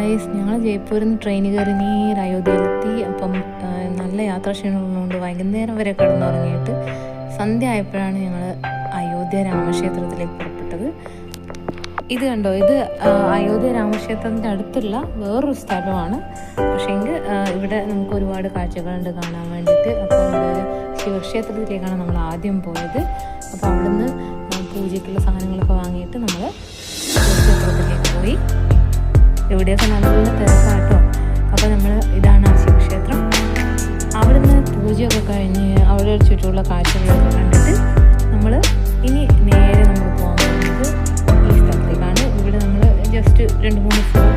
Guys, ഞങ്ങൾ ജയ്പൂരിൽ നിന്ന് ട്രെയിൻ കയറി നേരെ അയോധ്യയിലെത്തി. അപ്പം നല്ല യാത്രാക്ഷീണമുള്ളതുകൊണ്ട് വൈകുന്നേരം വരെ കിടന്നുറങ്ങിയിട്ട് സന്ധ്യ ആയപ്പോഴാണ് ഞങ്ങൾ അയോധ്യ രാമക്ഷേത്രത്തിലേക്ക് പുറപ്പെട്ടത്. ഇത് കണ്ടോ, ഇത് അയോധ്യ രാമക്ഷേത്രത്തിൻ്റെ അടുത്തുള്ള വേറൊരു സ്ഥലമാണ്. പക്ഷേങ്കിൽ ഇവിടെ നമുക്ക് ഒരുപാട് കാഴ്ചകളുണ്ട് കാണാൻ വേണ്ടിയിട്ട്. അപ്പോൾ ശിവക്ഷേത്രത്തിലേക്കാണ് നമ്മൾ ആദ്യം പോയത്. അപ്പോൾ അവിടുന്ന് പൂജയ്ക്കുള്ള സാധനങ്ങളൊക്കെ വാങ്ങിയിട്ട് നമ്മൾ ശിവക്ഷേത്രത്തിലേക്ക് പോയി. ഇവിടെയൊക്കെ നല്ല തിരക്കാട്ടോ. അപ്പോൾ ഇതാണ് ആ ശിവക്ഷേത്രം. അവിടുന്ന് പൂജയൊക്കെ കഴിഞ്ഞ് അവിടെ ചുറ്റുമുള്ള കാഴ്ചകളൊക്കെ കണ്ടിട്ട് നമ്മൾ ഇനി നേരെ നമ്മൾ പോകാൻ പോകുന്നത് ഈ സ്ഥലത്തേക്കാണ്. ഇവിടെ നമ്മൾ ജസ്റ്റ് 2-3